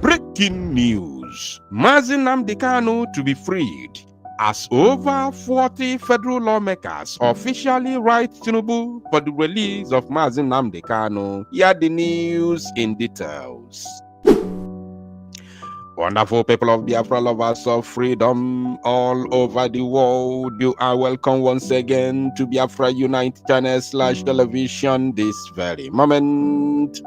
Breaking news. Nnamdi Kanu to be freed, as over 40 federal lawmakers officially write Tinubu for the release of Nnamdi Kanu. Here the news in details. Wonderful people of Biafra, lovers of freedom all over the world, you are welcome once again to Biafra Unite channel /television this very moment.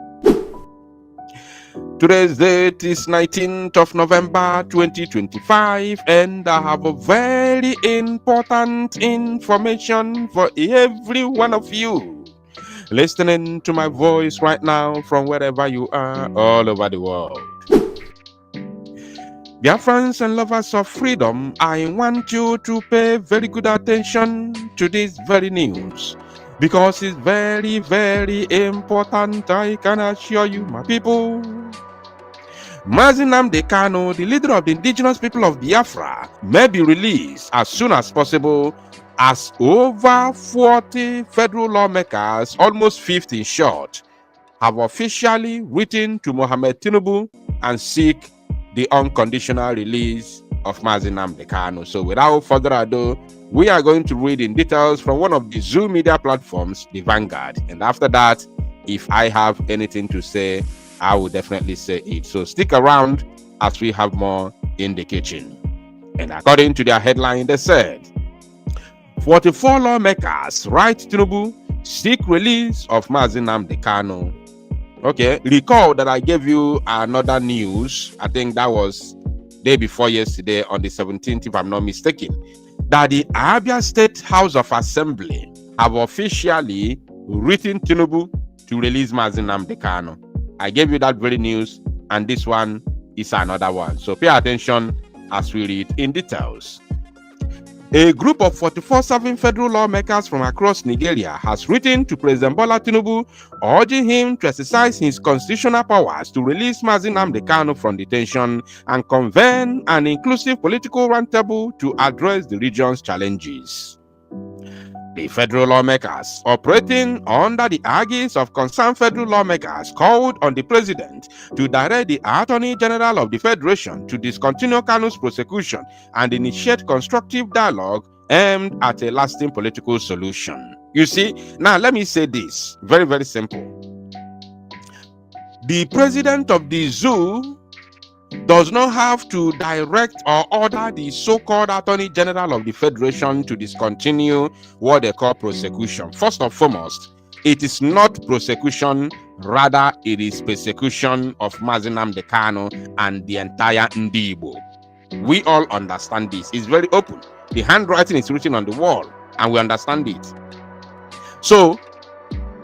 Today's date is 19th of November 2025, and I have a very important information for every one of you listening to my voice right now from wherever you are all over the world. Dear friends and lovers of freedom, I want you to pay very good attention to this very news, because it's very, very important, I can assure you, my people. Nnamdi Kanu, the leader of the indigenous people of Biafra, may be released as soon as possible, as over 40 federal lawmakers, almost 50 in short, have officially written to Mohammed Tinubu and seek the unconditional release of Nnamdi Kanu. So without further ado, we are going to read in details from one of the Zoom media platforms, the Vanguard. And after that, if I have anything to say, I will definitely say it. So stick around as we have more in the kitchen. And according to their headline, they said, 44 lawmakers write Tinubu, seek release of Nnamdi Kanu. Okay, recall that I gave you another news. I think that was day before yesterday on the 17th, if I'm not mistaken, that the Abia State House of Assembly have officially written Tinubu to release Nnamdi Kanu. I gave you that very news, and this one is another one. So pay attention as we read in details. A group of 44 serving federal lawmakers from across Nigeria has written to President Bola Tinubu, urging him to exercise his constitutional powers to release Nnamdi Kanu from detention and convene an inclusive political roundtable to address the region's challenges. The federal lawmakers, operating under the aegis of concerned federal lawmakers, called on the president to direct the Attorney General of the Federation to discontinue Kanu's prosecution and initiate constructive dialogue aimed at a lasting political solution. You see, now let me say this, very, very simple. The president of the zoo does not have to direct or order the so-called Attorney General of the Federation to discontinue what they call prosecution. First and foremost, it is not prosecution, rather it is persecution of Nnamdi Kanu and the entire Ndibo. We all understand this. It's very open. The handwriting is written on the wall, and we understand it. So,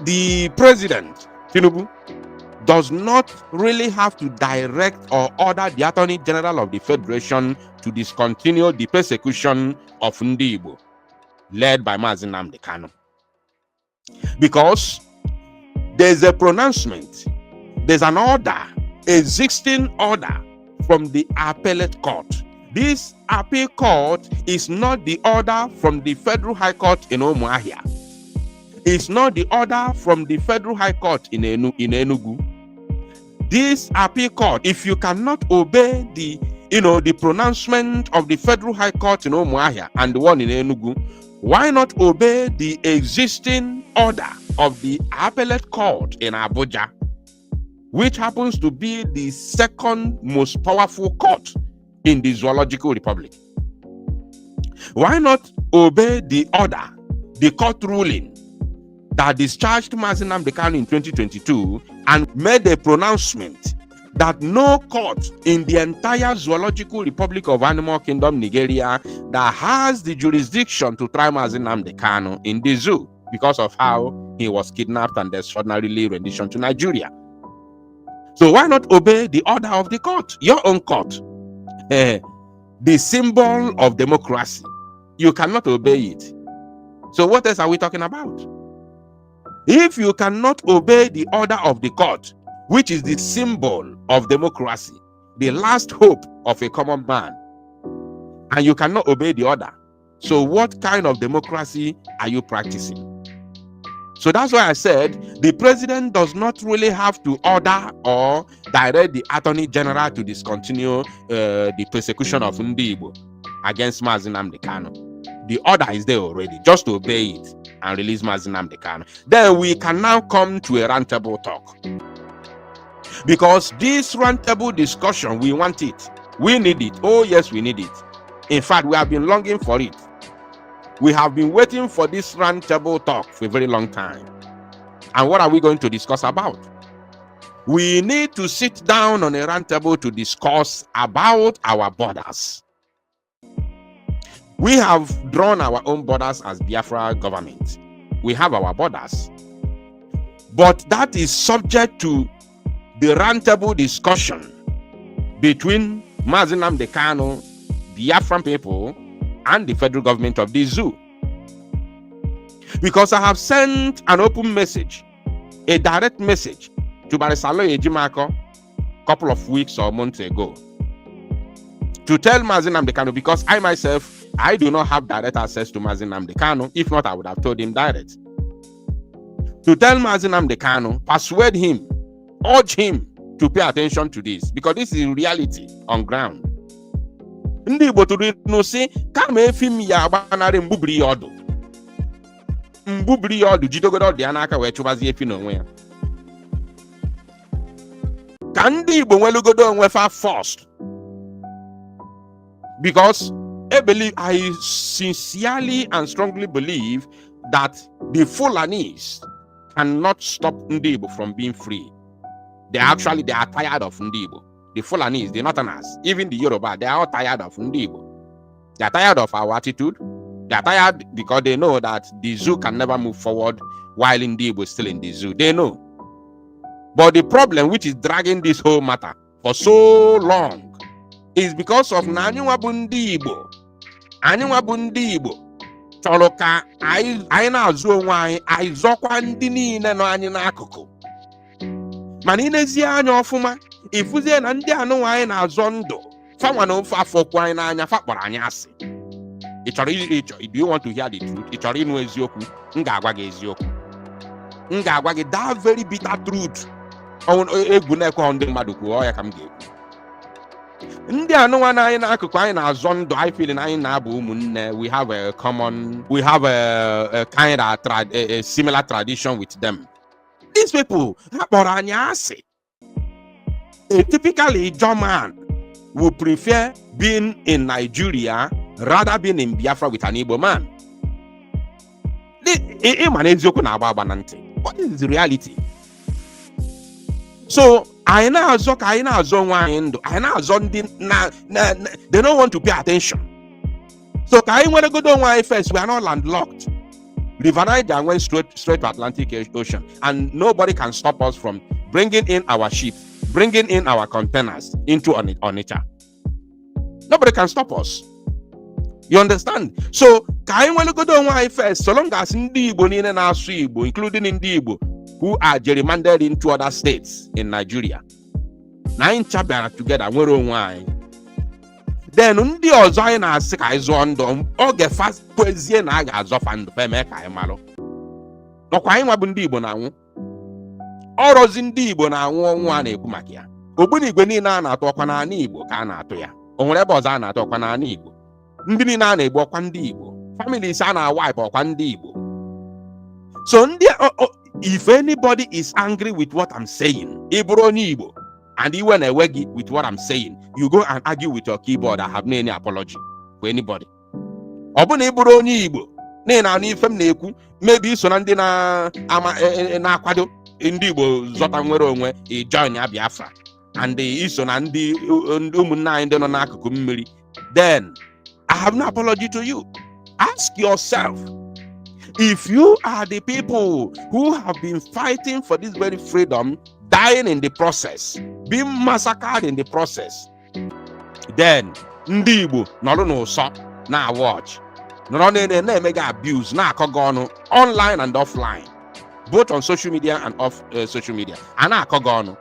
the president, Tinubu, does not really have to direct or order the Attorney General of the Federation to discontinue the persecution of Ndibo, led by Nnamdi Kanu. Because there's a pronouncement, there's an order, existing order from the appellate court. This appeal court is not the order from the Federal High Court in Umuahia. It's not the order from the Federal High Court in Enugu. this appeal court, if you cannot obey the the pronouncement of the Federal High Court in Umuahia and the one in Enugu, why not obey the existing order of the Appellate Court in Abuja, which happens to be the second most powerful court in the Zoological Republic? Why not obey the order, the court ruling that discharged Nnamdi Kanu in 2022 and made a pronouncement that no court in the entire Zoological Republic of Animal Kingdom, Nigeria, that has the jurisdiction to try Nnamdi Kanu in the zoo because of how he was kidnapped and extraordinarily renditioned to Nigeria? So why not obey the order of the court, your own court, the symbol of democracy? You cannot obey it. So what else are we talking about? If you cannot obey the order of the court, which is the symbol of democracy, the last hope of a common man, and you cannot obey the order, so what kind of democracy are you practicing? So that's why I said the president does not really have to order or direct the Attorney General to discontinue the persecution of Ndi Igbo against Nnamdi Kanu. The order is there already. Just obey it and release Nnamdi Kanu. Then we can now come to a roundtable talk. Because this roundtable discussion, we want it. We need it. Oh yes, we need it. In fact, we have been longing for it. We have been waiting for this roundtable talk for a very long time. And what are we going to discuss about? We need to sit down on a roundtable to discuss about our borders. We have drawn our own borders as Biafra government. We have our borders. But that is subject to the roundtable discussion between Nnamdi Kanu, Biafran people, and the federal government of the zoo. Because I have sent an open message, a direct message to Barisalo Ejimako a couple of weeks or months ago to tell Nnamdi Kanu, because I myself, I do not have direct access to Nnamdi Kanu. If not, I would have told him direct. To tell Nnamdi Kanu, persuade him, urge him to pay attention to this, because this is reality on ground. Ndị Igbo tụrụ inu sị kama efi m ya agbanarị mgbubiri ya ọdụ jidogodo ọdụ ya n'aka wee chụbazie efi n'onwe ya. Ka ndị Igbo nwelugodo onwe fa first, because I sincerely and strongly believe that the Fulanis cannot stop Ndi Igbo from being free. They are tired of Ndi Igbo. The Fulanis, the Northerners, even the Yoruba, they are all tired of Ndi Igbo. They are tired of our attitude. They are tired because they know that the zoo can never move forward while Ndi Igbo is still in the zoo. They know. But the problem which is dragging this whole matter for so long is because of Nanywa Bundi Igbo. Anywa Bundi Igbo. Choloka, I na-azụ onwe anyị, anyị zọkwa ndị niile nọ anyị n'akụkụ. Mana inezi anya ọfụma, ifuzie na ndị anụnwa anyị na-azọ ndụ, fanwa na ofe afọkwa anyị n'anya, fakpọrọ anyị asị. Do you want to hear the truth? Ị chọrọ ịnụ eziokwu? M ga-agwa gị eziokwu. M ga-agwa gị that very bitter truth. Egwu na-ekwe ndị mmadụ kwuo ya ka m ga-ekwu. Ndị anụnwa na anyị n'akụkụ anyị na-azọ ndụ, anyị feel na anyị na-abụ ụmụnne. We have a kind of a similar tradition with them. These people, ha kpọrọ anyị asị. A typically German would prefer being in Nigeria rather being in Biafra with an Igbo man. What is the reality? So they don't want to pay attention. So first, we are not landlocked. River Niger went straight to Atlantic Ocean, and nobody can stop us from bringing in our ship, bringing in our containers into Onitsha. Nobody can stop us. You understand? So first, so long as Ndi Igbo, including Ndi Igbo, who are gerrymandered into other states in Nigeria, nine chapters together, then ndị ọzọ anyị na-asị ka anyị zụọ ndụ oge fast kwezie na a ga-azọfa ndụ eme ka anyị malụ. Ọkwa anyị nwa bụ ndị Igbo na-anwụ. ọrọzi ndị Igbo na-anwụ ọnwụ a na-ekwu maka ya. Ogbunigwe niile a na-atụ ọkwa n'ala Igbo ka a na-atụ ya. O nwere ebe ọzọ a na-atụ ọkwa n'ala Igbo. Ndị niile a na-egbu ọkwa ndị Igbo. Families a na-awipe ọkwa ndị Igbo. So if anybody is angry with what I'm saying, ị bụrụ onye Igbo and iwe na-ewe gị with what I'm saying, you go and argue with your keyboard. I have no any apology for anybody. Ọ bụ na ị bụrụ onye Igbo na ife m na-ekwu, maybe so na ndị na-akwado ndị Igbo zọta nwere onwe, join ya Biafra, and iso na ndị ụmụnne anyị ndị nọ n'akụkụ mmiri, then I have no apology to you. Ask yourself, if you are the people who have been fighting for this very freedom, dying in the process, being massacred in the process, then ndị Igbo nọrọ n'ụsọ na watch, nọrọ na-emega abuse, na-akọgọ ọnụ online and offline, both on social media and off social media, a na-akọgọ ọnụ.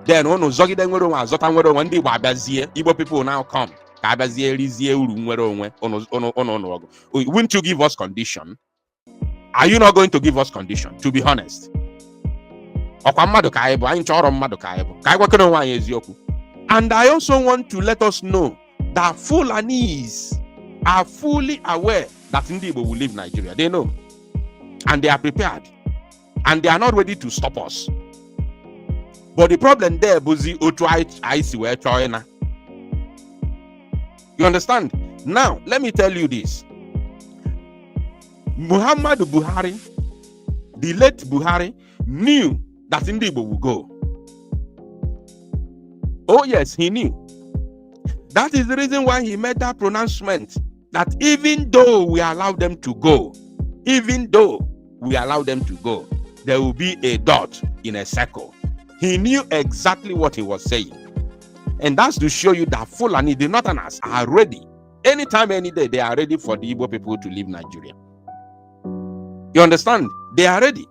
Then unu zọgide nwere onwe, azọta nwere onwe, ndị Igbo abịazie, Igbo people now come ka abịazie rizie uru nwere onwe unu ọgụ. Won't you give us condition? Are you not going to give us condition, to be honest? Ọkwa mmadụ ka anyị bụ, anyị chọrọ mmadụ ka anyị bụ, ka anyị gwakọrọ onwe anyị eziokwu. And I also want to let us know that Fulanis are fully aware that ndị Igbo will leave Nigeria. They know, and they are prepared, and they are not ready to stop us. But the problem there, Buzi, otu anyị si wee chọọ na. You understand? Now, let me tell you this. Muhammadu Buhari, the late Buhari, knew that ndị Igbo will go. Oh yes, he knew. That is the reason why he made that pronouncement that even though we allow them to go, there will be a dot in a circle. He knew exactly what he was saying. And that's to show you that Fulani, the Northerners, are ready. Anytime, any day, they are ready for the Igbo people to leave Nigeria. You understand? They are ready.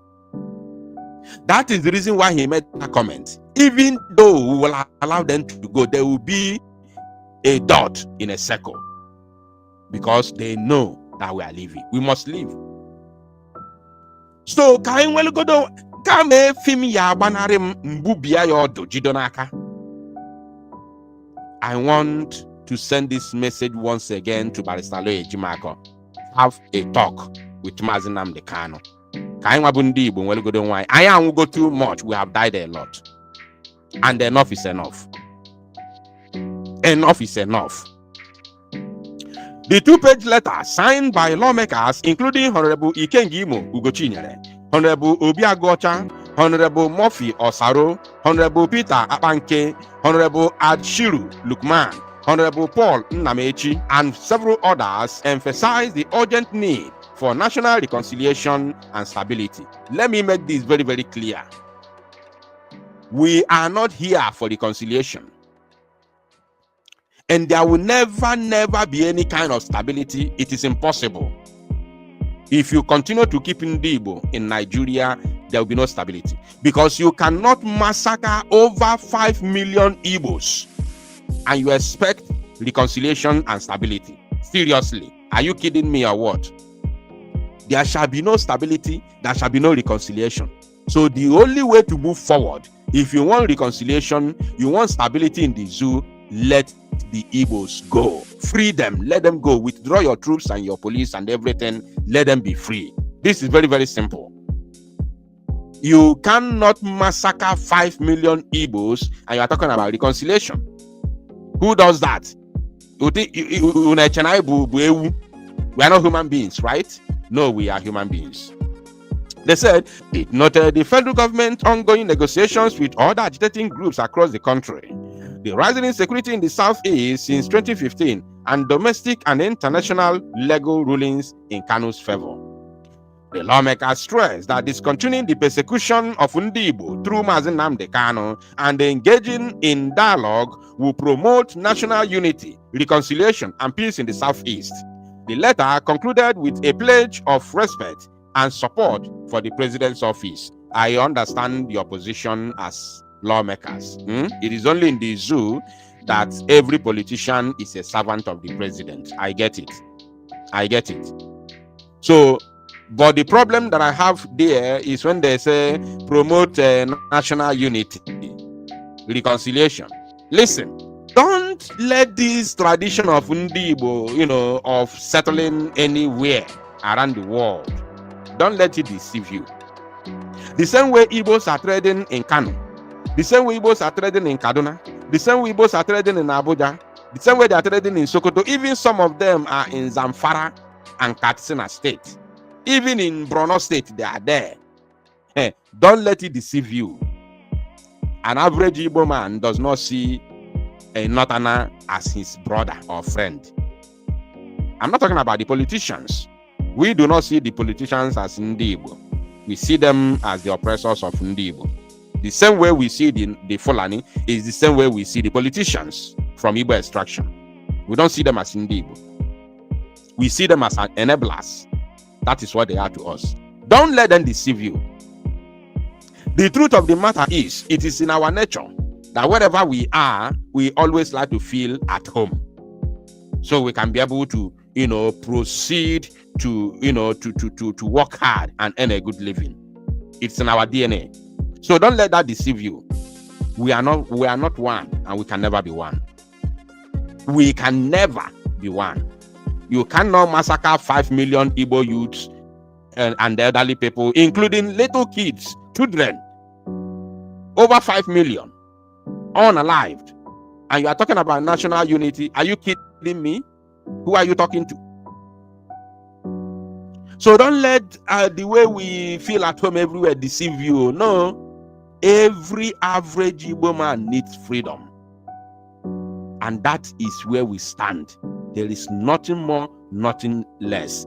That is the reason why he made that comment. Even though we will allow them to go, there will be a dot in a circle. Because they know that we are leaving. We must leave. So, I want to send this message once again to Barrister Jimako. Have a talk with Nnamdi Kanu. I am go too much. We have died a lot. And enough is enough. Enough is enough. The two-page letter signed by lawmakers, including Honorable Ikengimo Ugochinyere, Honorable Obiagocha, Honorable Murphy Osaro, Honorable Peter Apanke, Honorable Adshiru Lukman, Honorable Paul Nnamechi, and several others emphasize the urgent need for national reconciliation and stability. Let me make this very, very clear. We are not here for reconciliation. And there will never be any kind of stability. It is impossible. If you continue to keep Igbo in Nigeria, there will be no stability. Because you cannot massacre over 5 million Igbos and you expect reconciliation and stability. Seriously, are you kidding me or what? There shall be no stability, there shall be no reconciliation. So the only way to move forward, if you want reconciliation, you want stability in the zoo, let the Igbos go. Free them, let them go. Withdraw your troops and your police and everything, let them be free. This is very, very simple. You cannot massacre 5 million Igbos and you are talking about reconciliation. Who does that? We are not human beings, right? No, we are human beings. They said it noted the federal government ongoing negotiations with other agitating groups across the country, the rising insecurity in the southeast since 2015, and domestic and international legal rulings in Kanu's favor. The lawmakers stressed that discontinuing the persecution of Igbo through Nnamdi Kanu and engaging in dialogue will promote national unity, reconciliation, and peace in the southeast. The letter concluded with a pledge of respect and support for the president's office. I understand your position as lawmakers. It is only in the zoo that every politician is a servant of the president. I get it. So But the problem that I have there is when they say promote national unity, reconciliation. Listen, don't let this tradition of Ndibo, of settling anywhere around the world, don't let it deceive you. The same way Igbos are trading in Kanu, the same way Igbos are trading in Kaduna, the same way Igbos are trading in Abuja, the same way they are trading in Sokoto, even some of them are in Zamfara and Katsina State. Even in Borno State, they are there. Don't let it deceive you. An average Igbo man does not see a Northerner as his brother or friend. I'm not talking about the politicians. We do not see the politicians as Ndibo. We see them as the oppressors of Ndibo. The same way we see the Fulani is the same way we see the politicians from Igbo extraction. We don't see them as Ndibo. We see them as enablers. That is what they are to us. Don't let them deceive you. The truth of the matter is, it is in our nature that wherever we are, we always like to feel at home. So we can be able to, proceed to work hard and earn a good living. It's in our DNA. So don't let that deceive you. We are not one, and we can never be one. We can never be one. You cannot massacre 5 million Igbo youths and elderly people, including little kids, children, over 5 million, unalived. And you are talking about national unity. Are you kidding me? Who are you talking to? So don't let the way we feel at home everywhere deceive you. No. Every average Igbo man needs freedom. And that is where we stand. There is nothing more, nothing less.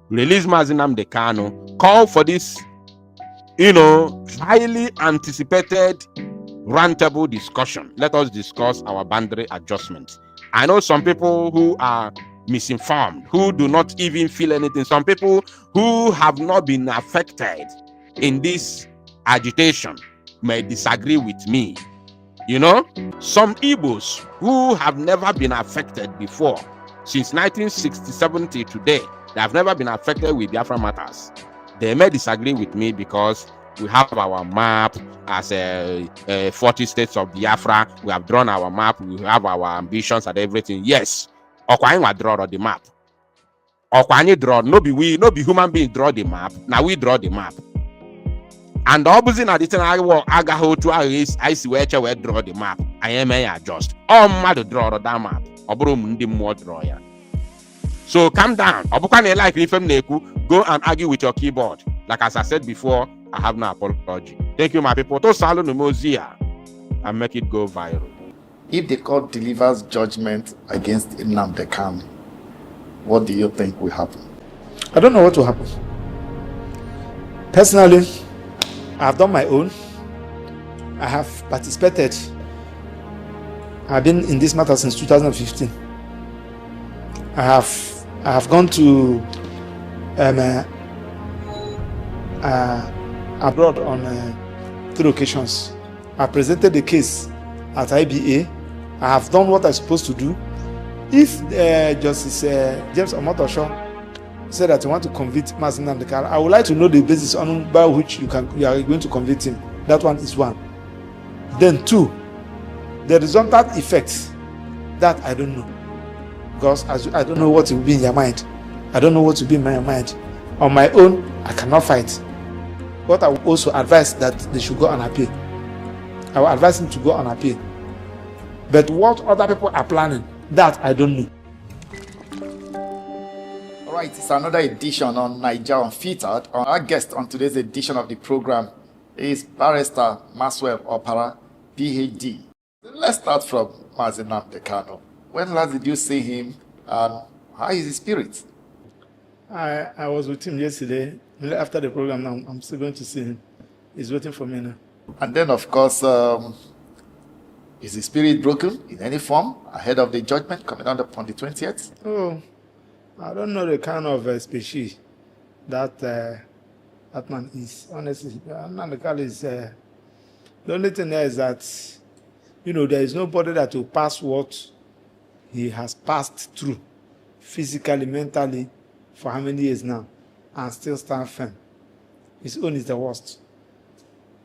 Release Nnamdi Kanu. Call for this, highly anticipated roundtable discussion. Let us discuss our boundary adjustment. I know some people who are misinformed, who do not even feel anything. Some people who have not been affected in this agitation may disagree with me. Some Igbos who have never been affected before, since 1967 till today, they have never been affected with Biafra matters. They may disagree with me because we have our map as 40 states of Biafra. We have drawn our map. We have our ambitions and everything. Yes, Okwanywa draw the map. Okwanye draw. No be human being draw the map. Now we draw the map. And the opposite of the thing I go to I see where we draw the map. I am adjust. All mad draw that map. Obrum more draw ya. So calm down. Like go and argue with your keyboard. Like as I said before, I have no apology. Thank you, my people. To Salo Numozia and make it go viral. If the court delivers judgment against Nnamdi Kanu, what do you think will happen? I don't know what will happen. Personally, I have done my own. I have participated. I've been in this matter since 2015. I have gone to abroad on 3 occasions. I presented the case at IBA. I have done what I'm supposed to do. If Justice James Omotosho said that you want to convict Nnamdi Kanu, I would like to know the basis on by which you are going to convict him. That one is one. Then 2, the resultant effects that I don't know, because I don't know what will be in your mind. I don't know what will be in my mind. On my own, I cannot fight. But I will also advise that they should go on appeal. I will advise him to go on appeal. But what other people are planning, that I don't know. All right, it's another edition on Naija Unfiltered. Our guest on today's edition of the program is Barrister Maxwell Opara, PhD. Let's start from Nnamdi Kanu. When last did you see him, and how is his spirit? I was with him yesterday. After the program, now I'm still going to see him. He's waiting for me now. And then, of course, is the spirit broken in any form ahead of the judgment coming on the 20th? Oh, I don't know the kind of species that that man is. Honestly, Nnamdi Kanu is. The only thing there is that, there is nobody that will pass what he has passed through, physically, mentally, for how many years now. and still stand firm. His own is the worst.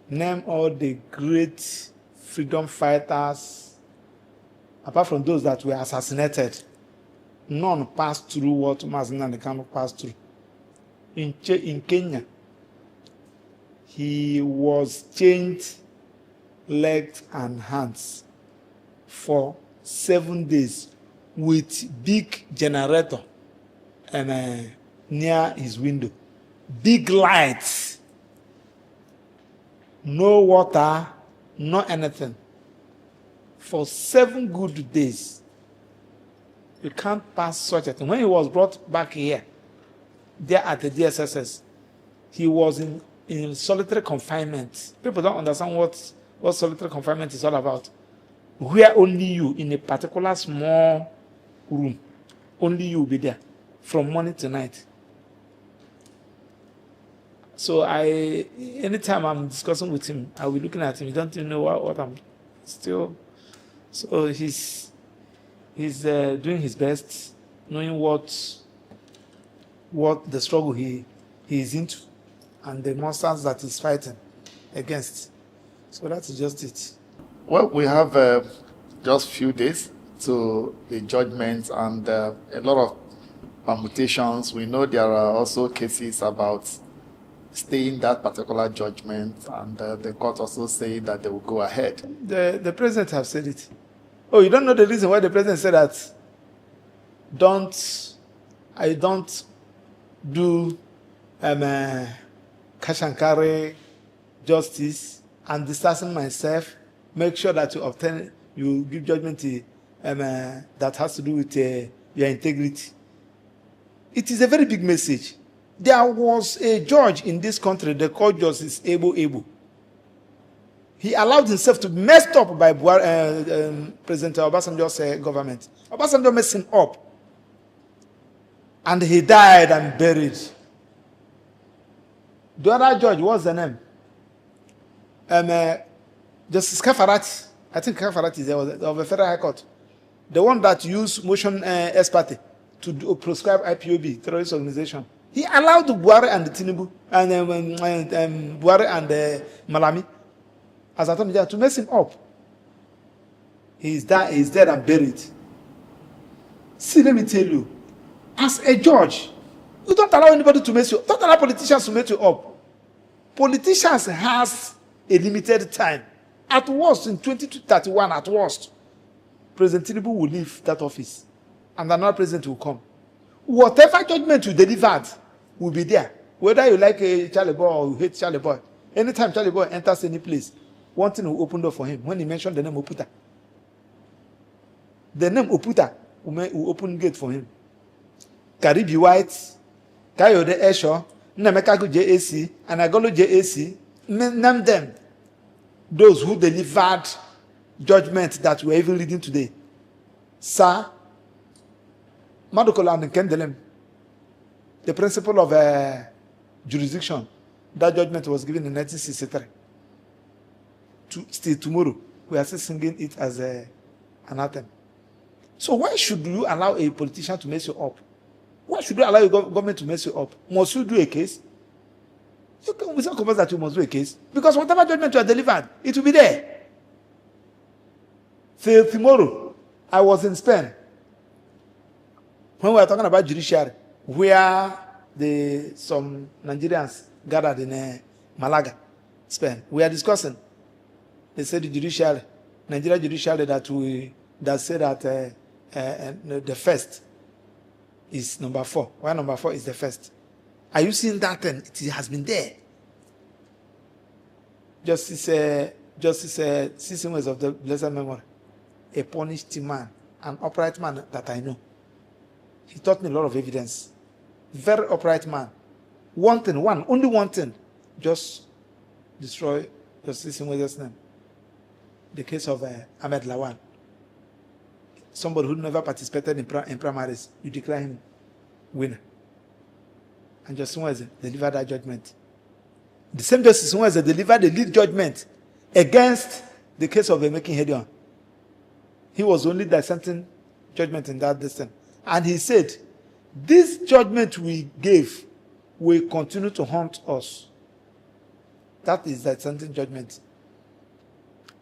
Name all the great freedom fighters, apart from those that were assassinated. None passed through what Nnamdi Kanu passed through. In Kenya, he was chained legs and hands for 7 days with big generator and near his window. Big lights. No water, no anything. For 7 good days. You can't pass such a thing. When he was brought back here, there at the DSSS, he was in solitary confinement. People don't understand what solitary confinement is all about. Where only you, in a particular small room, only you will be there from morning to night. So anytime I'm discussing with him, I'll be looking at him. He don't even know what I'm still. So he's doing his best, knowing what the struggle he is into and the monsters that he's fighting against. So that's just it. Well, we have just few days to the judgment and a lot of permutations. We know there are also cases about staying that particular judgment, and the court also saying that they will go ahead. The president have said it. Oh, you don't know the reason why the president said that? I don't do cash and carry justice and distancing myself. Make sure that you give judgment that has to do with your integrity. It is a very big message. There was a judge in this country, the court Justice Able. He allowed himself to be messed up by President Obasanjo's government. Obasanjo messed him up. And he died and buried. The other judge, what's the name? Justice Kafarati. I think Kafarati is of the Federal High Court. The one that used motion ex-parte to prescribe IPOB, terrorist organization. He allowed Buhari and Tinubu and Buhari and Malami as attorney general to mess him up. He's dead and buried. See, let me tell you, as a judge, you don't allow anybody to mess you up. Don't allow politicians to mess you up. Politicians has a limited time. At worst, in 2031, at worst, President Tinubu will leave that office and another president will come. Whatever judgment you delivered will be there. Whether you like a Charlie Boy or you hate Charlie Boy. Anytime Charlie Boy enters any place, one thing will open door for him. When he mentioned the name Oputa, the name Oputa will open gate for him. Karibi White, Kayode Esho, Nnamdi JAC, and Agolo JAC, name them. Those who delivered judgment that we're even reading today. Sir, Madukola and Kendelem, the principle of jurisdiction, that judgment was given in 1963. Still tomorrow, we are still singing it as an anthem. So why should you allow a politician to mess you up? Why should you allow your government to mess you up? Must you do a case? It's not compulsory that you must do a case. Because whatever judgment you are delivered, it will be there. Till tomorrow, I was in Spain. When we were talking about judiciary, where some Nigerians gathered in Malaga, Spain, we are discussing. They said the judiciary, Nigeria judiciary that said that the first is number 4. Why number 4 is the first? Are you seeing that thing? It has been there. Justice Cecil of the blessed memory, a punished man, an upright man that I know. He taught me a lot of evidence. Very upright man. Only one thing, just destroy Justice Cecil's name. The case of Ahmed Lawan. Somebody who never participated in primaries, you declare him winner. And Justice Nweze delivered that judgment. The same Justice Nweze delivered the lead judgment against the case of making Hedion. He was only dissenting judgment in that distance. And he said, this judgment we gave will continue to haunt us. That is the sentence judgment.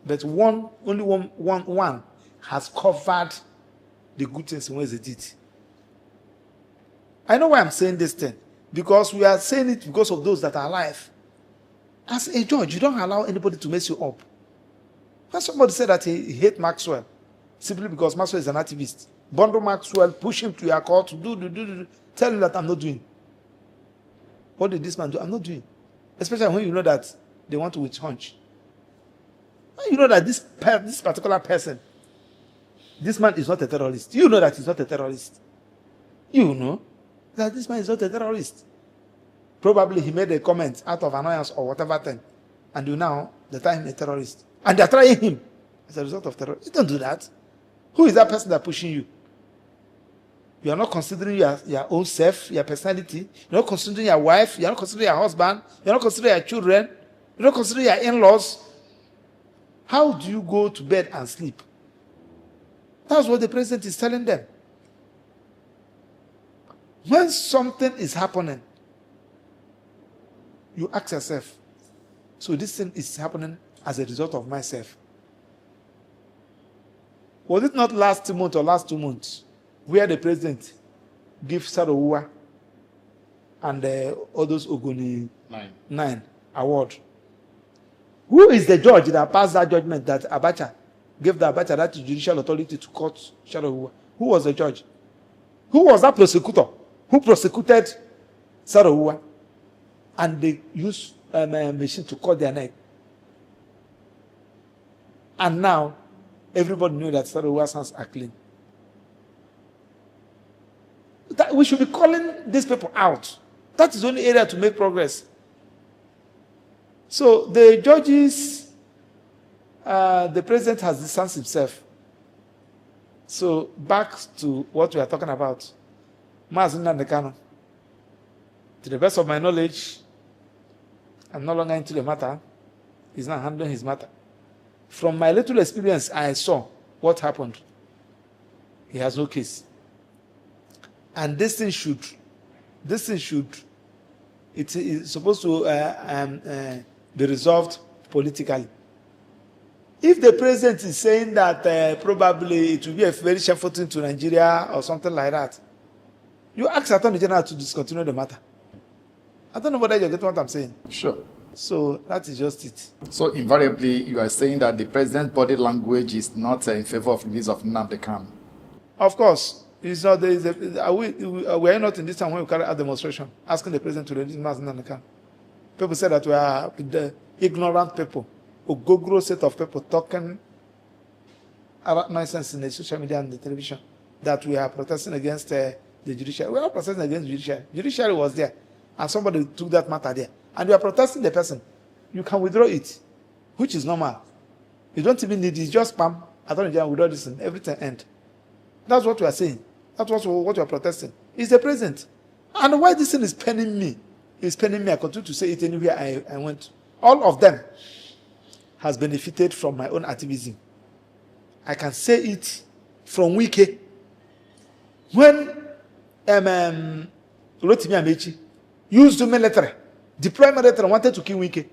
But only one has covered the good things in ways they did. I know why I'm saying this thing. Because we are saying it because of those that are alive. As a judge, you don't allow anybody to mess you up. When somebody said that he hates Maxwell, simply because Maxwell is an activist, bundle Maxwell, push him to your court, do, tell him that I'm not doing. What did this man do? I'm not doing. Especially when you know that they want to witch hunt. When you know that this particular person, this man is not a terrorist. You know that he's not a terrorist. You know that this man is not a terrorist. Probably he made a comment out of annoyance or whatever thing, and you now declare him a terrorist. And they're trying him as a result of terrorism. You don't do that. Who is that person that's pushing you? You are not considering your own self, your personality. You're not considering your wife. You're not considering your husband. You're not considering your children. You're not considering your in-laws. How do you go to bed and sleep? That's what the president is telling them. When something is happening, you ask yourself, so this thing is happening as a result of myself. Was it not last month or last 2 months where the president gave Sarawua and all those Ogoni 9 award? Who is the judge that passed that judgment that Abacha gave the Abacha that judicial authority to court Sarawua? Who was the judge? Who was that prosecutor who prosecuted Sarawua? And they used a machine to cut their neck. And now, everybody knew that Sarawua's hands are clean. That we should be calling these people out. That is the only area to make progress. So the judges, the president has distanced himself. So back to what we are talking about. Nnamdi Kanu. To the best of my knowledge, I'm no longer into the matter. He's not handling his matter. From my little experience, I saw what happened. He has no case. And this thing should, it is supposed to be resolved politically. If the president is saying that probably it will be a very shameful thing to Nigeria or something like that, you ask Attorney General to discontinue the matter. I don't know whether you get what I'm saying. Sure. So that is just it. So invariably, you are saying that the president's body language is not in favor of release of Nnamdi Kanu. Of course, it's not. We are not in this time when we carry out demonstration asking the president to release Nnamdi Kanu. People say that we are the ignorant people, a gogro set of people talking about nonsense in the social media and the television, that we are protesting against the judiciary. We are not protesting against the judiciary. Judiciary was there, and somebody took that matter there. And you are protesting the person. You can withdraw it, which is normal. You don't even need it. Just spam. Attorney General withdraw this and everything end. That's what we are saying. That's what we are protesting. It's the president. And why this thing is paining me? It's paining me. I continue to say it anywhere I went. All of them has benefited from my own activism. I can say it from Wike. When Rotimi Amechi used the military, deployed military, wanted to kill Wike,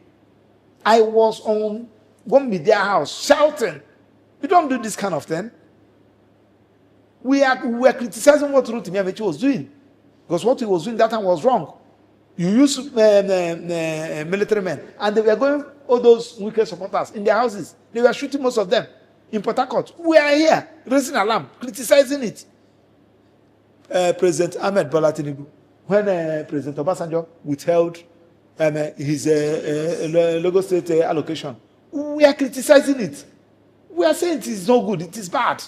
I was on one media house shouting, "We don't do this kind of thing." We were criticizing what Rotimi Amechi was doing, because what he was doing that time was wrong. You use military men, and they were going, all those Wike supporters in their houses. They were shooting most of them in Port Harcourt. We are here raising alarm, criticizing it. President Ahmed Bola Tinubu, when President Obasanjo withheld his Lagos State allocation, we are criticizing it. We are saying it is not good, it is bad.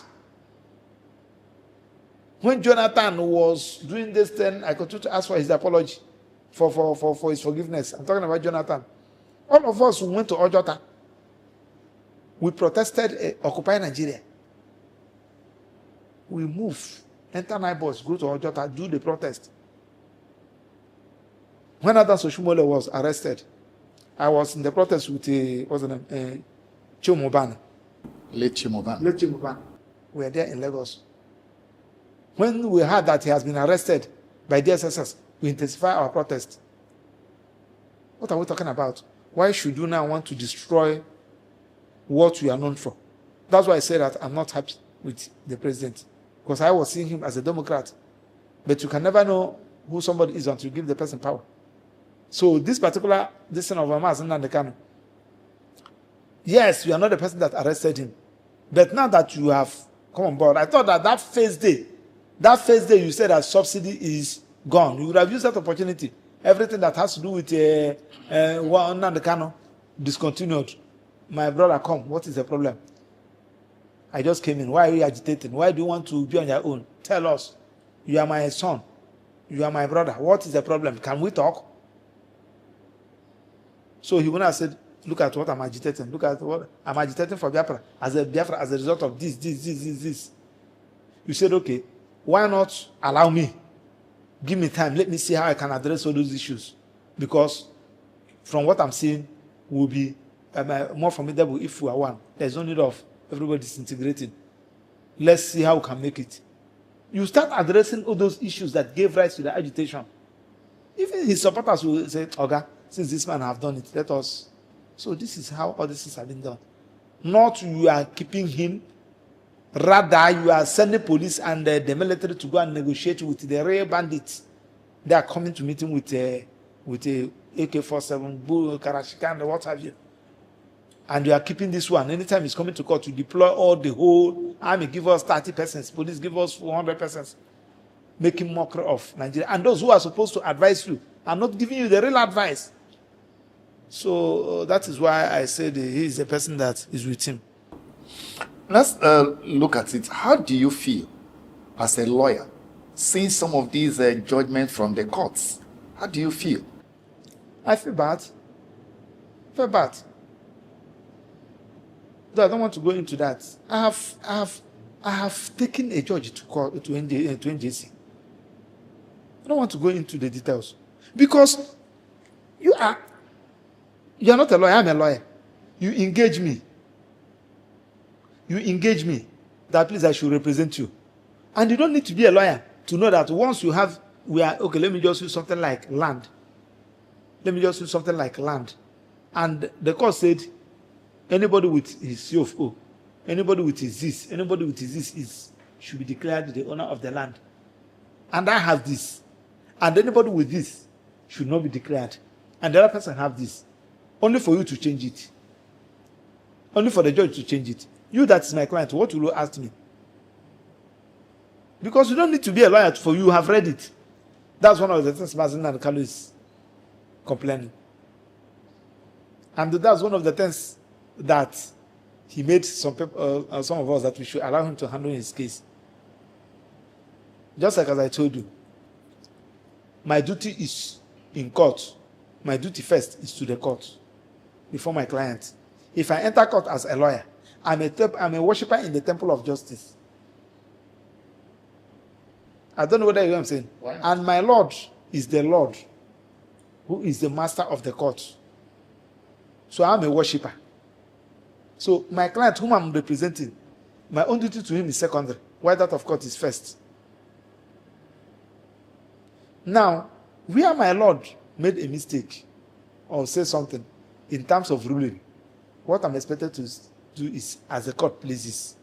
When Jonathan was doing this thing, I continued to ask for his apology, for his forgiveness. I'm talking about Jonathan. All of us who went to Ojota, we protested Occupy Nigeria. We move, enter Naibos, go to Ojota, do the protest. When Adam Soshumole was arrested, I was in the protest with Chimobane. Late Chimobane. Late Chimobane. We were there in Lagos. When we heard that he has been arrested by DSSS, we intensify our protest. What are we talking about? Why should you now want to destroy what we are known for? That's why I say that I'm not happy with the president, because I was seeing him as a Democrat. But you can never know who somebody is until you give the person power. So this son of Nnamdi Kanu, yes, you are not the person that arrested him. But now that you have come on board, I thought that first day you said that subsidy is gone. You would have used that opportunity. Everything that has to do with Nnamdi Kanu discontinued. My brother, come. What is the problem? I just came in. Why are you agitating? Why do you want to be on your own? Tell us. You are my son. You are my brother. What is the problem? Can we talk? So he went and said, look at what I'm agitating. Look at what I'm agitating for Biafra as a result of this. You said, okay, why not allow me? Give me time. Let me see how I can address all those issues. Because from what I'm seeing, will be more formidable if we are one. There's no need of everybody disintegrating. Let's see how we can make it. You start addressing all those issues that gave rise to the agitation. Even his supporters will say, Oga, since this man have done it, let us. So this is how all this have been done. Not you are keeping him. Rather, you are sending police and the military to go and negotiate with the real bandits. They are coming to meet him with a AK-47, bull, Karashika, and what have you. And you are keeping this one. Anytime he's coming to court, to deploy all the whole army, give us 30 persons, police give us 400 persons, making mockery of Nigeria. And those who are supposed to advise you are not giving you the real advice. So that is why I said he is a person that is with him. Let's look at it. How do you feel as a lawyer seeing some of these judgments from the courts? How do you feel? I feel bad. Though I don't want to go into that. I have taken a judge to court to NJC. I don't want to go into the details because you are not a lawyer. I'm a lawyer. You engage me that please I should represent you, and you don't need to be a lawyer to know that once you have let me just use something like land. And the court said anybody with his CFO, anybody with his this should be declared the owner of the land. And I have this. And anybody with this should not be declared. And the other person have this. Only for you to change it. Only for the judge to change it. You that is my client, what will you ask me? Because you don't need to be a lawyer for you have read it. That's one of the things Nnamdi Kanu is complaining. And that's one of the things that he made some of us that we should allow him to handle his case. Just like as I told you, my duty is in court. My duty first is to the court before my client. If I enter court as a lawyer, I'm a worshiper in the temple of justice. I don't know whether you know what I'm saying. Why? And my Lord is the Lord who is the master of the court. So I'm a worshiper. So my client whom I'm representing, my own duty to him is secondary, while that of court is first. Now, where my Lord made a mistake or say something in terms of ruling, what I'm expected to do is as the court pleases.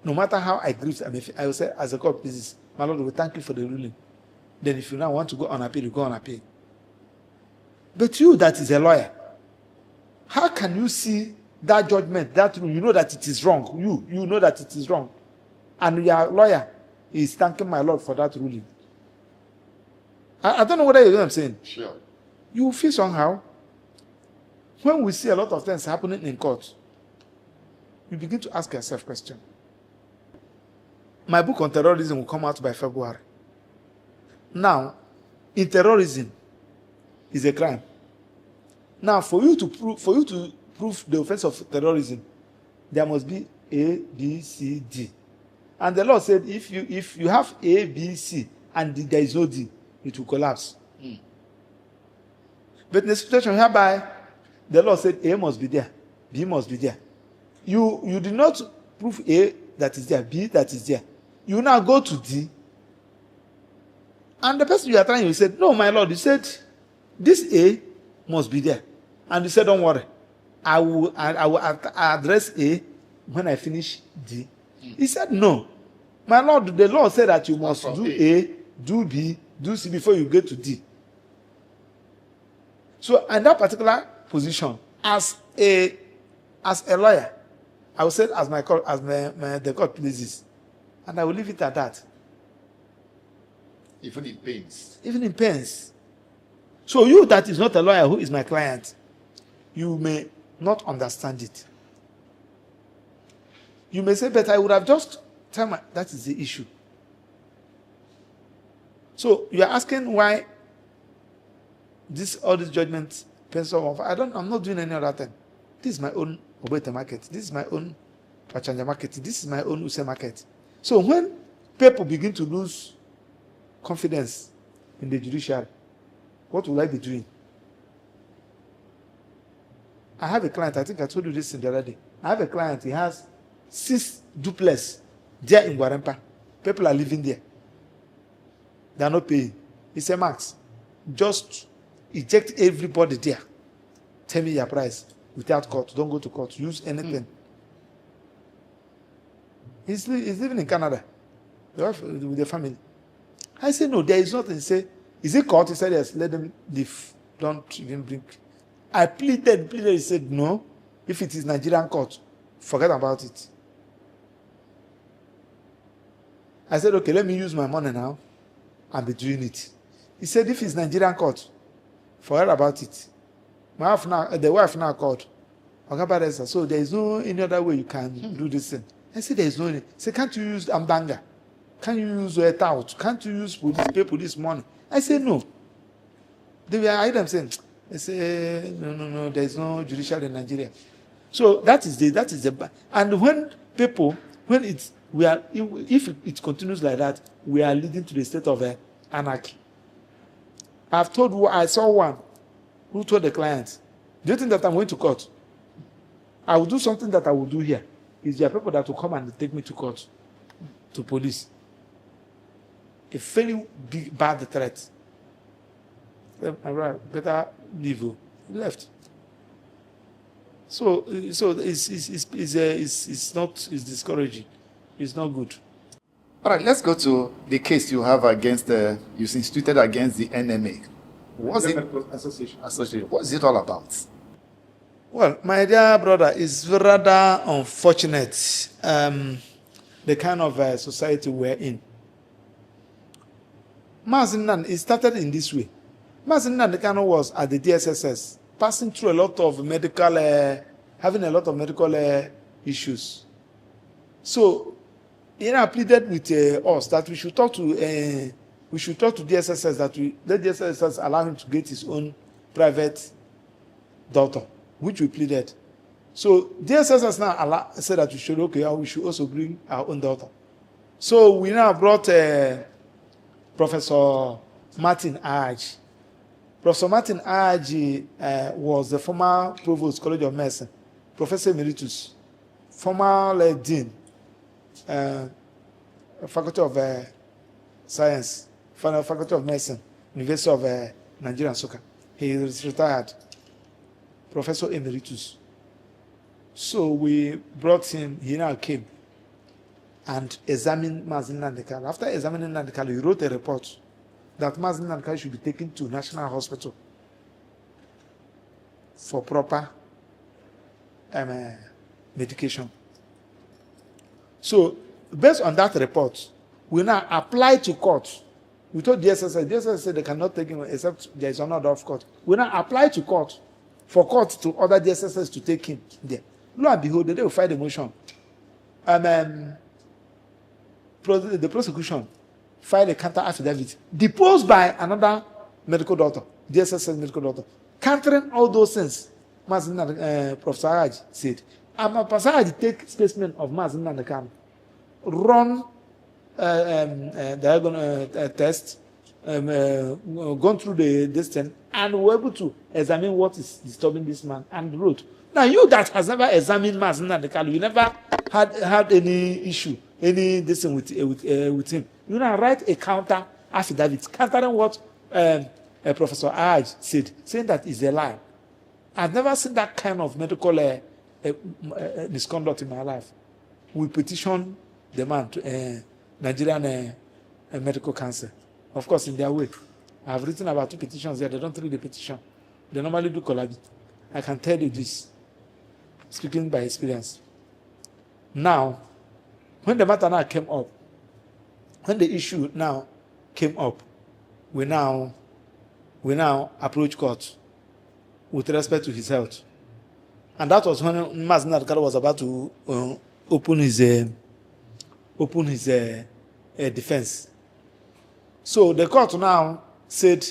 No matter how I grieve, I will say as the court pleases, my Lord, we thank you for the ruling. Then if you now want to go on appeal, you go on appeal. But you that is a lawyer, how can you see that judgment, that rule, you know that it is wrong. You know that it is wrong. And your lawyer is thanking my Lord for that ruling. I don't know whether you know what I'm saying. Sure. You feel somehow. When we see a lot of things happening in court, you begin to ask yourself a question. My book on terrorism will come out by February. Now, in terrorism is a crime. Now, for you to prove the offense of terrorism, there must be A, B, C, D. And the law said if you have A, B, C, and there is no D, it will collapse. But in the situation whereby the law said A must be there, B must be there. You did not prove A that is there, B that is there. You now go to D, And the person you are trying, you said, no, my lord, you said this A must be there. And you said, don't worry. I will address A when I finish D. He said, no. My lord, the law said that you must do A, do B, do C before you get to D. So in that particular position, as a lawyer, I will say as the court pleases. And I will leave it at that. Even in pains. Even in pains. So you that is not a lawyer who is my client, you may not understand it. You may say, but I would have just tell my that is the issue. So you are asking why all this judgment pencil off. I'm not doing any other thing. This is my own Obete market. This is my own Pachanja market. This is my own Use market. So when people begin to lose confidence in the judiciary, what will I be doing? I have a client, I think I told you this the other day. I have a client, he has 6 duplex there in Guarempa. People are living there. They are not paying. He said, Max, just eject everybody there. Tell me your price without court. Don't go to court. Use anything. He's living in Canada with the family. I said, no, there is nothing. He said, is it court? He said, yes, let them leave. Don't even bring. I pleaded. He said, no. If it is Nigerian court, forget about it. I said, okay, let me use my money now and be doing it. He said, if it's Nigerian court, forget about it. The wife now called. So there is no any other way you can do this thing. I said, there is no any. He said, can't you use Ambanga? Can't you use a tout? Can't you use police, pay police money? I said, no. They were items saying, I say, no, there is no judicial in Nigeria. So that is the and when if it continues like that, we are leading to the state of anarchy. I saw one who told the client, do you think that I'm going to court? I will do something that I will do here. Is there people that will come and take me to court, to police? A very big, bad threat. Better leave. Left. So it's discouraging. It's not good. All right, let's go to the case you have you instituted against the NMA. What's it? Association. What's it all about? Well, my dear brother, it's rather unfortunate the kind of society we're in. Nnamdi, it started in this way. Nnamdi Kanu was at the DSSS, passing through a lot of having a lot of medical issues. So, pleaded with us that we should talk to DSSS, that we let DSSS allow him to get his own private doctor, which we pleaded. So DSSS now said that we should also bring our own daughter. So we now brought Professor Martin Aj. Professor Martin Aj was the former Provost College of Medicine, Professor Emeritus, former Dean, Faculty of Science, Faculty of Medicine, University of Nigeria, Nsukka. He is retired, Professor Emeritus. So we brought him, he now came and examined Nnamdi Kanu. After examining Nnamdi Kanu, he wrote a report that Nnamdi Kanu should be taken to National Hospital for proper medication. So, based on that report, we now apply to court. We told DSSS said they cannot take him except there is another of court. We now apply to court for court to order DSSS to take him there. Lo and behold, they will file the motion. The prosecution filed a counter affidavit deposed by another medical doctor, DSSS medical doctor, countering all those things. Professor Haj said, Professor Haj take specimen of Nnamdi Kanu, run test, gone through the distance, and were able to examine what is disturbing this man and wrote. Now, you that has never examined Nnamdi Kanu, you never had any issue, any distance with him. You now write a counter affidavit countering what Professor Aj said, saying that is a lie. I've never seen that kind of medical misconduct in my life. We petitioned the man to Nigerian Medical Council. Of course, in their way. I've written about 2 petitions there. They don't read the petition. They normally do collabi. I can tell you this, speaking by experience. Now, when the matter now came up, when the issue now came up, we now approach court with respect to his health. And that was when Nnamdi Kanu was about to open his defense. So the court now said,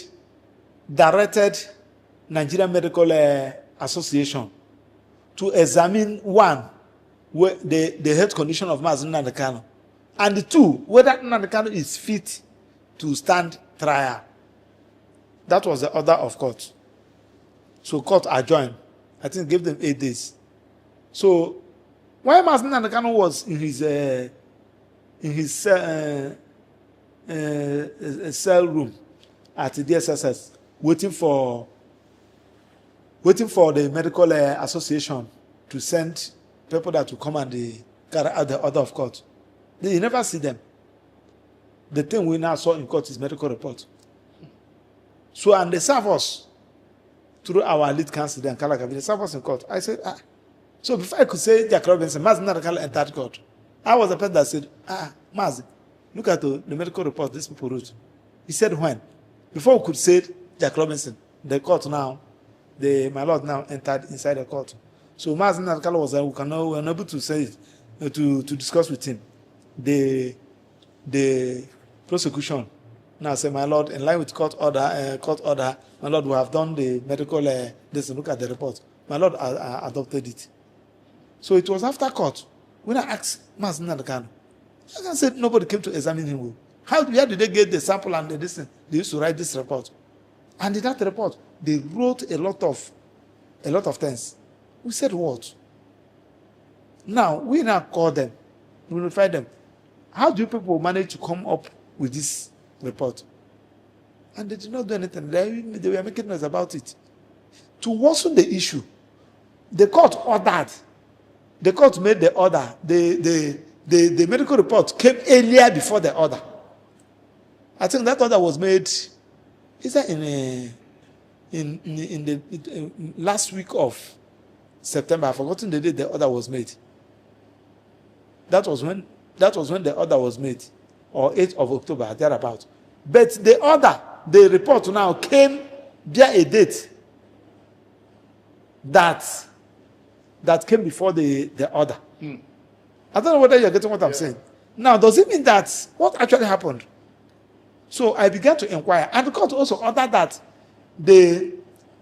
directed Nigerian Medical Association to examine, 1, the health condition of Nnamdi Kanu, and 2, whether Nnamdi Kanu is fit to stand trial. That was the order of court. So court adjourned. I think gave them 8 days. So while Nnamdi Kanu was in his cell room at the DSSS, waiting for the medical association to send people that will come and carry out the order of court, you never see them. The thing we now saw in court is medical report. So, and they serve us through our lead counsel, then Kalakabi, they serve us in court. I said, So before I could say Jack Robinson, Nnamdi Kanu entered court. I was the person that said, Mazi, look at the medical report these people wrote. He said, when? Before we could say Jack Robinson, the court now, my lord now entered inside the court. So Nnamdi Kanu was we were unable to say it, to discuss with him. The prosecution now say, my lord, in line with court order, my lord, we have done the medical, look at the report. My lord adopted it. So it was after court when I asked Nnamdi Kanu, I said nobody came to examine him. Where did they get the sample and the distance? They used to write this report. And in that report, they wrote a lot of things. We said what? Now, we now call them, we notify them. How do you people manage to come up with this report? And they did not do anything. They were making noise about it. To worsen the issue, the court ordered. The court made the order. The medical report came earlier before the order. I think that order was made, is that in the last week of September. I've forgotten the date the order was made. That was when the order was made, or 8th of October, thereabout. But the report now came via a date that came before the order. I don't know whether you're getting what I'm saying. Now, does it mean that what actually happened? So I began to inquire, and the court also ordered that the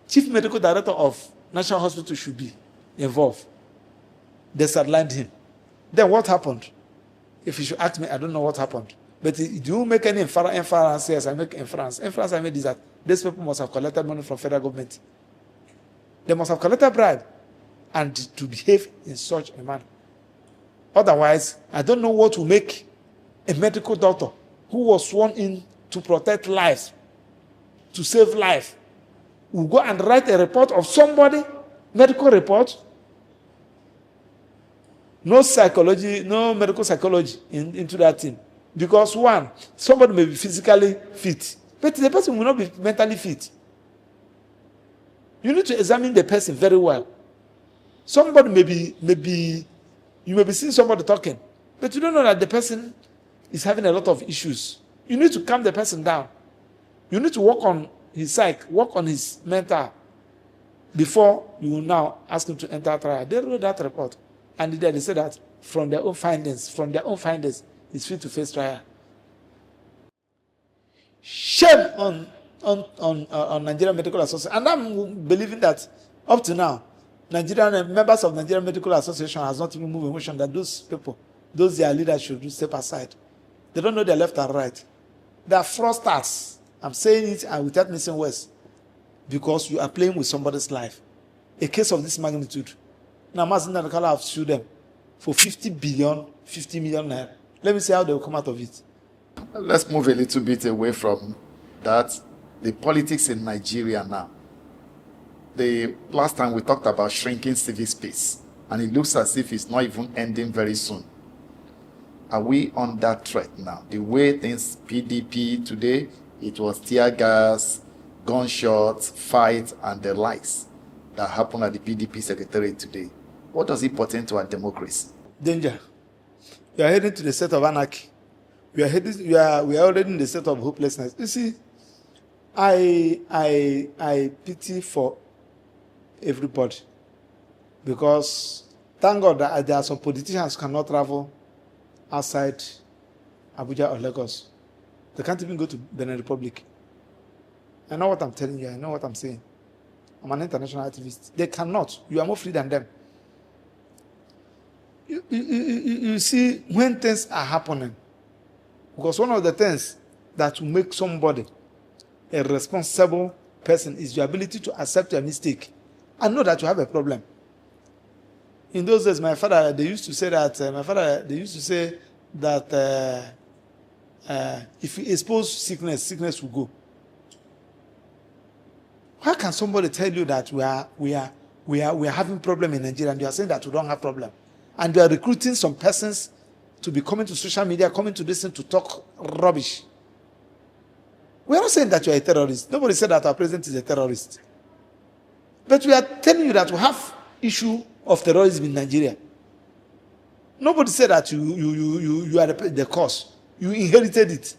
chief medical director of National Hospital should be involved. They sidelined him. Then what happened? If you should ask me, I don't know what happened. But do you make any inference? Yes, I make inference. Inference I made is that these people must have collected money from federal government. They must have collected bribe and to behave in such a manner. Otherwise, I don't know what will make a medical doctor who was sworn in to protect lives, to save life, will go and write a report of somebody, medical report. No psychology, no medical psychology into that thing. Because 1, somebody may be physically fit, but the person will not be mentally fit. You need to examine the person very well. Somebody you may be seeing somebody talking, but you don't know that the person is having a lot of issues. You need to calm the person down. You need to work on his psyche, work on his mental before you will now ask him to enter trial. They wrote that report, and they said that from their own findings, he's fit to face trial. Shame on Nigerian Medical Association, and I'm believing that up to now, members of Nigerian Medical Association has not even moved a motion that those people, their leaders should step aside. They don't know their left and right. They are fraudsters. I'm saying it and without missing words, because you are playing with somebody's life. A case of this magnitude. Now, Nnamdi Kanu have sued them for 50 million naira. Let me see how they will come out of it. Let's move a little bit away from that. The politics in Nigeria now. The last time we talked about shrinking civic space, and it looks as if it's not even ending very soon. Are we on that threat now? The way things PDP today, it was tear gas, gunshots, fight, and the likes that happened at the PDP secretariat today. What does it pertain to our democracy? Danger. We are heading to the state of anarchy. We are already in the state of hopelessness. You see, I pity for everybody, because thank God that there are some politicians who cannot travel outside Abuja or Lagos. They can't even go to Benin Republic. I know what I'm telling you. I know what I'm saying. I'm an international activist. They cannot. You are more free than them. You see, when things are happening, because one of the things that will make somebody a responsible person is your ability to accept your mistake and know that you have a problem. In those days, my father, they used to say that, if you expose sickness, sickness will go. How can somebody tell you that we are having problem in Nigeria and you are saying that we don't have problem? And you are recruiting some persons to be coming to social media, coming to listen to talk rubbish. We are not saying that you are a terrorist. Nobody said that our president is a terrorist. But we are telling you that we have issue of terrorism in Nigeria. Nobody said that you are the cause. You inherited it.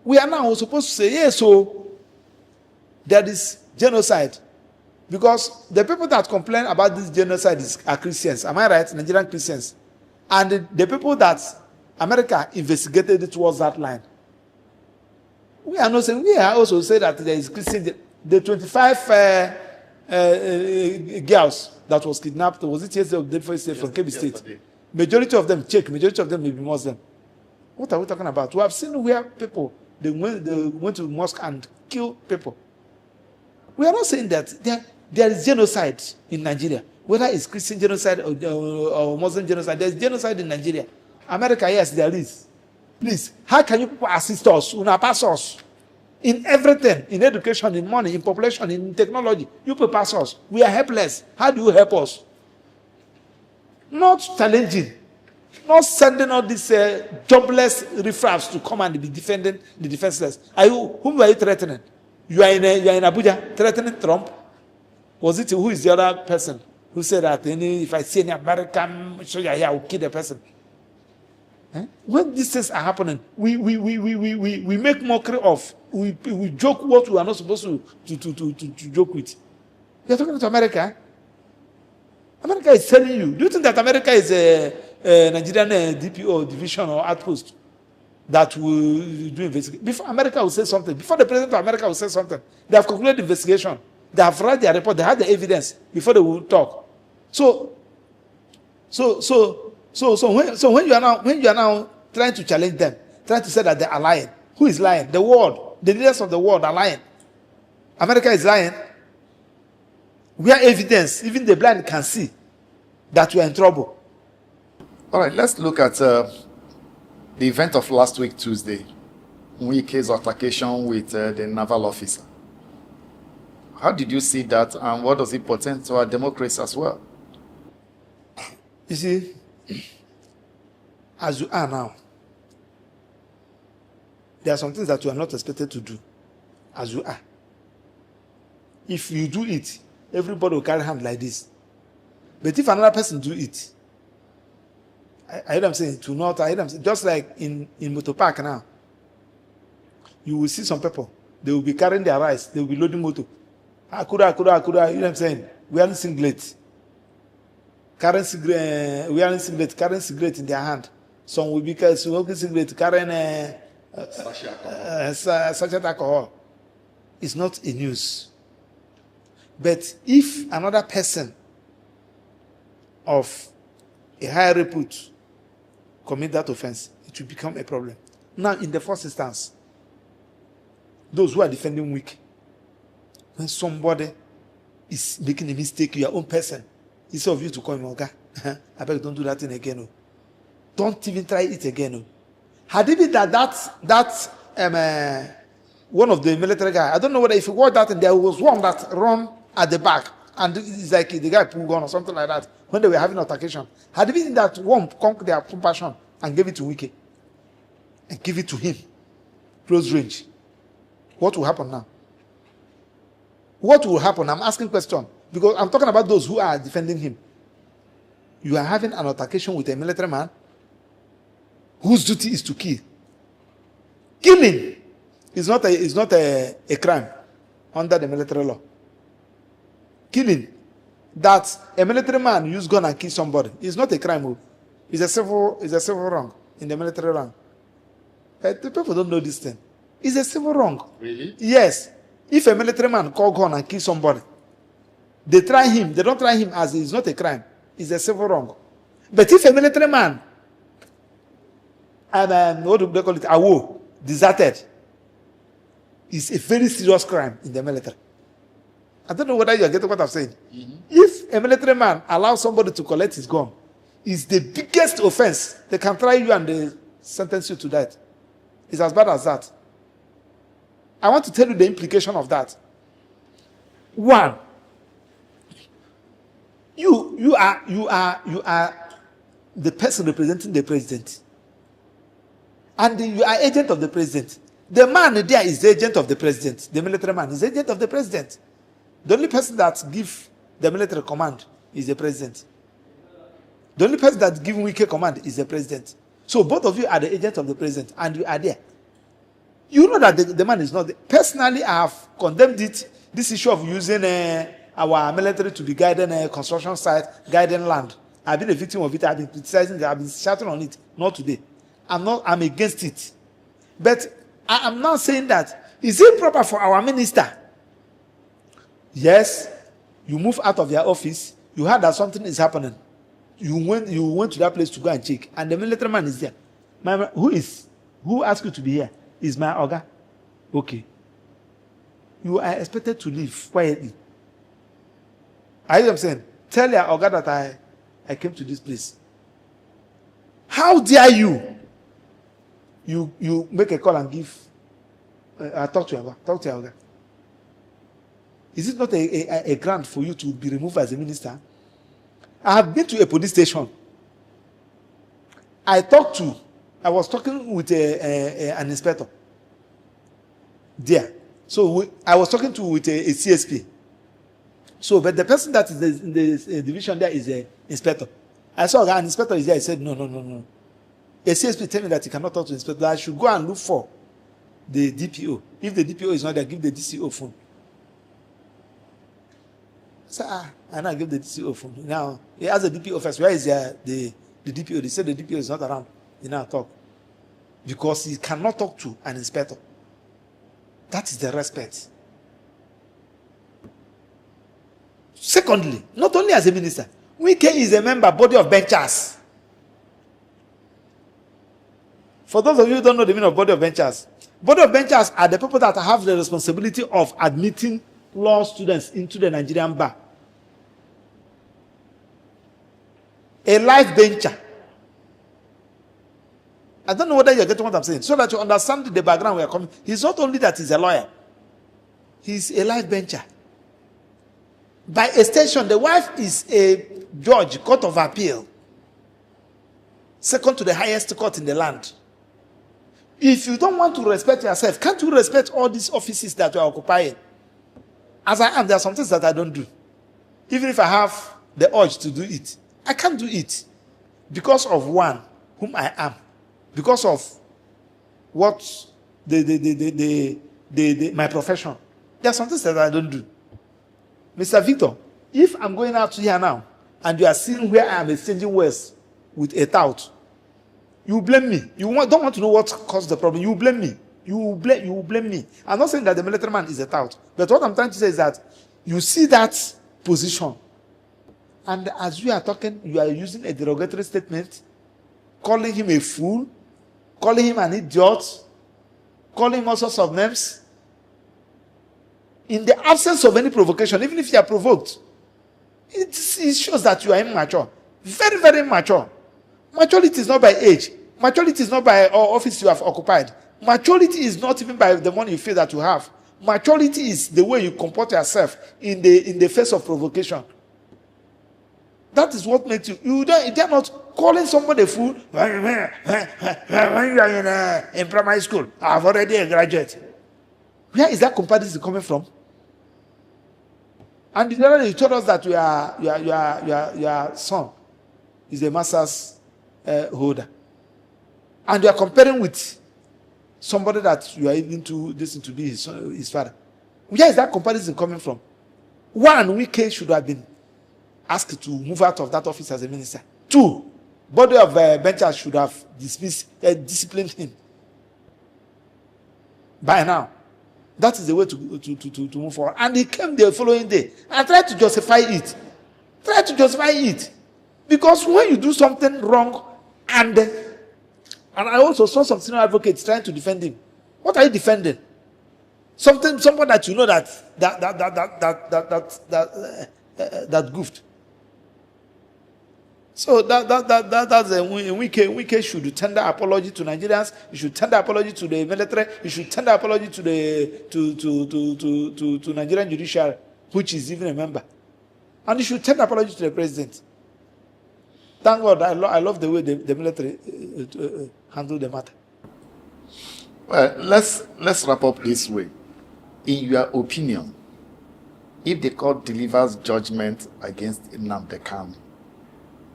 We are now supposed to say, yes, so there is genocide. Because the people that complain about this genocide are Christians. Am I right? Nigerian Christians. And the people that America investigated it towards that line. We are not saying, we are also saying that there is Christian. The 25 girls that was kidnapped, was it yesterday or the day before yesterday from Kebbi State? Majority of them may be Muslim. What are we talking about? We have seen where people, they went to mosque and killed people. We are not saying that there is genocide in Nigeria. Whether it's Christian genocide or Muslim genocide, there is genocide in Nigeria. America, yes, there is. Please, how can you people assist us, pass us? In everything, in education, in money, in population, in technology, you people pass us. We are helpless. How do you help us? Not challenging. Not sending all these jobless riffraffs to come and be defending the defenseless. Whom are you threatening? You are in Abuja threatening Trump? Was it who is the other person who said that if I see any American soldier here, I will kill the person? When these things are happening, we make mockery of, we joke what we are not supposed to joke with. You're talking to America. America is telling you. Do you think that America is a Nigerian DPO division or outpost that will do investigation? Before America will say something, before the president of America will say something, they have concluded the investigation. They have read their report. They have the evidence before they will talk. So when you are now trying to challenge them, trying to say that they are lying, who is lying? The world, the leaders of the world are lying. America is lying. We have evidence, even the blind can see that we are in trouble. All right, let's look at the event of last week, Tuesday, Wike's altercation with the naval officer. How did you see that, and what does it portend to our democracy as well? You see, as you are now, there are some things that you are not expected to do as you are. If you do it, everybody will carry hand like this. But if another person do it, I hear them saying, to not, I hear them saying, just like in motor park now, you will see some people, they will be carrying their rice, they will be loading motor. Akura, you know what I'm saying? Wearing singlet. Carrying cigarette, carrying cigarette in their hand. Some will be smoking cigarette, carrying sachet alcohol. It's not a news. But if another person of a higher repute commit that offense, it will become a problem. Now, in the first instance, those who are defending weak, when somebody is making a mistake, your own person, instead of you to call him, okay, I beg, don't do that thing again. No. Don't even try it again. No. Had it been one of the military guy, I don't know whether if you watch that, and there was one that run at the back, and it's like the guy pulled gun or something like that when they were having altercation. Had it been that one conquered their compassion and gave it to Wike, and give it to him, close range, what will happen now? What will happen? I'm asking question because I'm talking about those who are defending him. You are having an altercation with a military man whose duty is to kill. Killing is not a crime under the military law. Killing, that a military man use gun and kill somebody, is not a crime. It's a civil wrong in the military rank. The people don't know this thing. It's a civil wrong. Really? Yes. If a military man call gun and kill somebody, they try him. They don't try him as it's not a crime. It's a civil wrong. But if a military man and what do they call it, awo, deserted, it's a very serious crime in the military. I don't know whether you are getting what I'm saying. Mm-hmm. If a military man allows somebody to collect his gun, it's the biggest offense. They can try you and they sentence you to death. It's as bad as that. I want to tell you the implication of that. One, you are the person representing the president, and you are agent of the president. The man there is the agent of the president. The military man is agent of the president. The only person that gives the military command is the president. The only person that gives Wike command is the president. So both of you are the agent of the president, and you are there. You know that the man is not there. Personally, I have condemned this issue of using our military to be guiding a construction site, guiding land. I've been a victim of it. I've been criticizing it. I've been shouting on it. Not today. I'm against it. But I am now saying that, is it proper for our minister? Yes, you move out of your office. You heard that something is happening. You went to that place to go and check, and the military man is there. Who asked you to be here? Is my Oga. Okay. You are expected to leave quietly. I am saying, tell your Oga that I came to this place. How dare you? You make a call and give. Talk to your Oga. Talk to your Oga. Is it not a grant for you to be removed as a minister? I have been to a police station. I was talking with an inspector there. So I was talking with a CSP. So, but the person that is in the division there is an inspector. I saw an inspector is there. I said, no. A CSP tell me that he cannot talk to the inspector. I should go and look for the DPO. If the DPO is not there, give the DCO phone. So I now give the DCO phone. Now he asked the DPO first, where is the DPO? They said the DPO is not around. He now talk. Because he cannot talk to an inspector. That is the respect. Secondly, not only as a minister, Wike is a member, body of benchers. For those of you who don't know the meaning of body of benchers are the people that have the responsibility of admitting law students into the Nigerian bar. A life bencher. I don't know whether you're getting what I'm saying. So that you understand the background we are coming. He's not only that he's a lawyer. He's a life bencher. By extension, the wife is a judge, court of appeal. Second to the highest court in the land. If you don't want to respect yourself, can't you respect all these offices that you are occupying? As I am, there are some things that I don't do. Even if I have the urge to do it, I can't do it. Because of one, whom I am. Because of what my profession. There are some things that I don't do. Mr. Victor, if I'm going out here now, and you are seeing where I am exchanging words with a tout, you blame me. Don't want to know what caused the problem. You blame me. You will blame me. I'm not saying that the military man is a tout. But what I'm trying to say is that you see that position. And as you are talking, you are using a derogatory statement, calling him a fool, calling him an idiot, calling him all sorts of names. In the absence of any provocation, even if you are provoked, it shows that you are immature. Very, very immature. Maturity is not by age. Maturity is not by office you have occupied. Maturity is not even by the money you feel that you have. Maturity is the way you comport yourself in the face of provocation. That is what makes you. They're not calling somebody a fool when you are in primary school. I've already a graduate. Where is that comparison coming from? And the other day you told us that your son is a master's holder. And you are comparing with somebody that you are even to listen to be his father. Where is that comparison coming from? One, Wike should have been asked to move out of that office as a minister. Two, body of benchers should have disciplined him by now. That is the way to move forward. And he came the following day and tried to justify it. Because when you do something wrong, and I also saw some senior advocates trying to defend him. What are you defending? Someone that you know that goofed. So that's a Wike should tender apology to Nigerians. You should tender apology to the military. You should tender apology to the Nigerian Judicial, which is even a member, and you should tender apology to the president. Thank God, I love the way the military handle the matter. Well, let's wrap up this way. In your opinion, if the court delivers judgment against Nnamdi Kanu,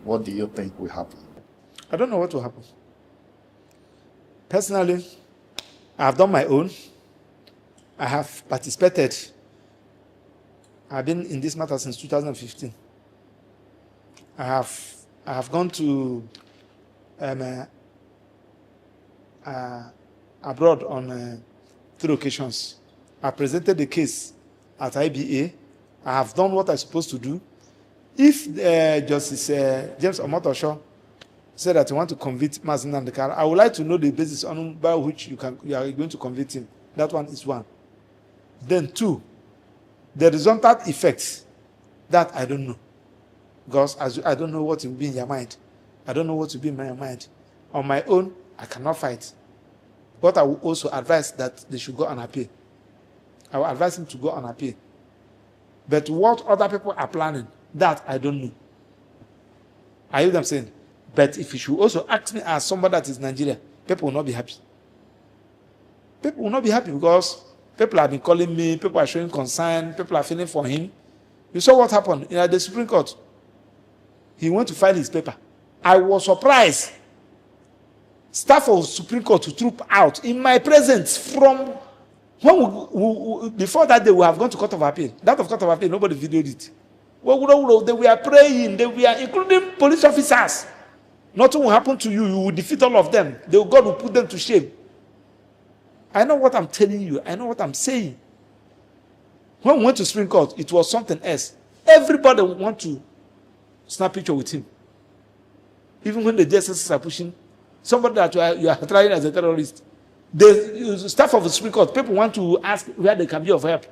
what do you think will happen? I don't know what will happen. Personally, I have done my own. I have participated. I've been in this matter since 2015. I have gone to abroad on 3 occasions. I presented the case at IBA. I have done what I'm supposed to do. If Justice James Omotosho said that you want to convict Mazi Nnamdi Kanu, I would like to know the basis on by which you are going to convict him. That one is one. Then 2, the resultant effects, that I don't know. Because I don't know what will be in your mind. I don't know what will be in my mind. On my own, I cannot fight. But I will also advise that they should go on appeal. I will advise him to go on appeal. But what other people are planning, that I don't know. I hear them saying, but if you should also ask me as somebody that is Nigerian, people will not be happy. People will not be happy because people have been calling me, people are showing concern, people are feeling for him. You saw what happened in the Supreme Court. He went to file his paper. I was surprised. Staff of Supreme Court to troop out in my presence from when before that day we have gone to Court of Appeal. That of Court of Appeal, nobody videoed it. They were praying, they were including police officers. Nothing will happen to you, you will defeat all of them. God will put them to shame. I know what I'm telling you, I know what I'm saying. When we went to Supreme Court, it was something else. Everybody would want to snap picture with him. Even when the justices are pushing somebody that you are trying as a terrorist, the staff of the Supreme Court, people want to ask where they can be of help.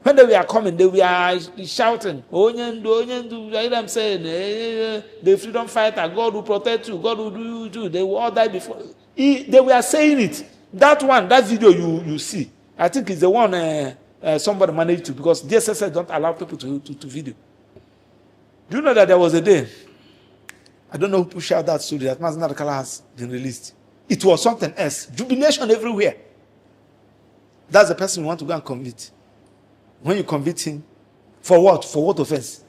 When they were coming, they were shouting, Onyendu, I hear them saying, the freedom fighter, God will protect you, God will do you. They will all die before. They were saying it. That video you see, I think is the one somebody managed to, because DSS don't allow people to video. Do you know that there was a day, I don't know who pushed out that story, that Mazi Nnamdi Kanu has been released. It was something else. Jubilation everywhere. That's the person you want to go and convict. When you convict him, for what? For what offense?